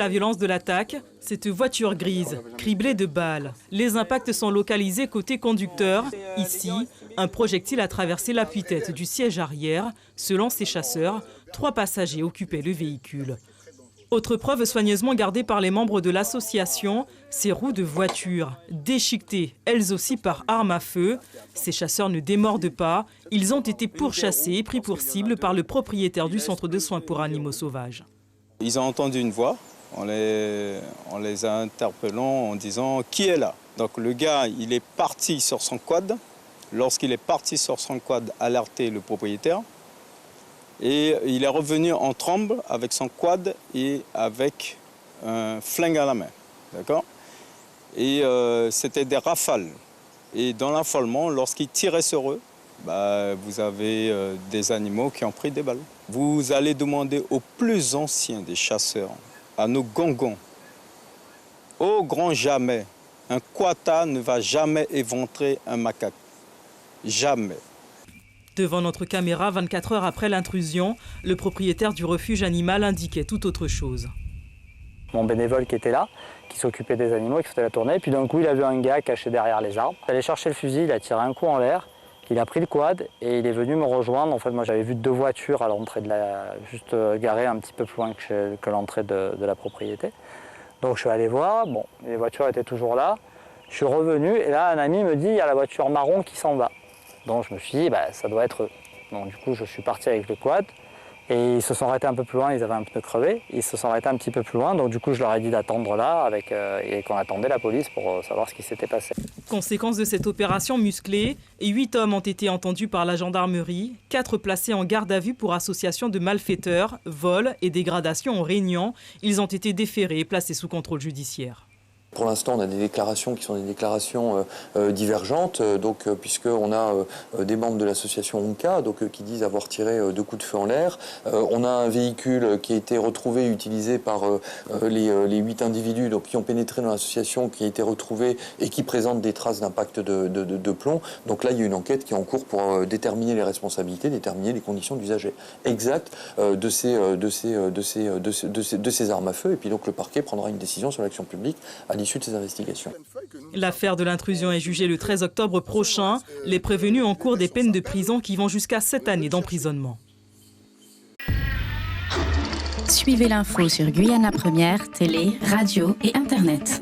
La violence de l'attaque, cette voiture grise, criblée de balles. Les impacts sont localisés côté conducteur. Ici, un projectile a traversé l'appui-tête du siège arrière. Selon ces chasseurs, 3 passagers occupaient le véhicule. Autre preuve soigneusement gardée par les membres de l'association, ces roues de voiture, déchiquetées, elles aussi par arme à feu. Ces chasseurs ne démordent pas. Ils ont été pourchassés et pris pour cible par le propriétaire du centre de soins pour animaux sauvages. Ils ont entendu une voix. On les a interpellés en disant « Qui est là ?» Donc le gars, il est parti sur son quad. Lorsqu'il est parti sur son quad, alerter le propriétaire. Et il est revenu en tremble avec son quad et avec un flingue à la main. D'accord ? Et c'était des rafales. Et dans l'affolement, lorsqu'il tirait sur eux, vous avez des animaux qui ont pris des balles. Vous allez demander aux plus anciens des chasseurs, à nos gongons, au grand jamais, un quata ne va jamais éventrer un macaque. Jamais. Devant notre caméra, 24 heures après l'intrusion, le propriétaire du refuge animal indiquait tout autre chose. Mon bénévole qui était là, qui s'occupait des animaux, qui faisait la tournée, et puis d'un coup il a vu un gars caché derrière les arbres. Il allait chercher le fusil, il a tiré un coup en l'air, il a pris le quad et il est venu me rejoindre. En fait, moi j'avais vu 2 voitures à l'entrée juste garées un petit peu plus loin que l'entrée de la propriété. Donc je suis allé voir, bon, les voitures étaient toujours là. Je suis revenu et là un ami me dit il y a la voiture marron qui s'en va. Donc je me suis dit ça doit être eux. Donc du coup je suis parti avec le quad. Et ils se sont arrêtés un peu plus loin, ils avaient un pneu crevé. Ils se sont arrêtés un petit peu plus loin, donc du coup je leur ai dit d'attendre là et qu'on attendait la police pour savoir ce qui s'était passé. Conséquence de cette opération musclée, 8 hommes ont été entendus par la gendarmerie, 4 placés en garde à vue pour association de malfaiteurs, vol et dégradation en réunion. Ils ont été déférés et placés sous contrôle judiciaire. Pour l'instant, on a des déclarations qui sont des déclarations divergentes, puisqu'on a des membres de l'association Onka qui disent avoir tiré 2 coups de feu en l'air. On a un véhicule qui a été retrouvé, utilisé par les 8 individus qui ont pénétré dans l'association, qui a été retrouvé et qui présente des traces d'impact de plomb. Donc là, il y a une enquête qui est en cours pour déterminer les responsabilités, déterminer les conditions d'usage exactes de ces armes à feu. Et puis donc le parquet prendra une décision sur l'action publique à l'issue de ces investigations. L'affaire de l'intrusion est jugée le 13 octobre prochain. Les prévenus encourent des peines de prison qui vont jusqu'à 7 années d'emprisonnement. Suivez l'info sur Guyana Première, télé, radio et Internet.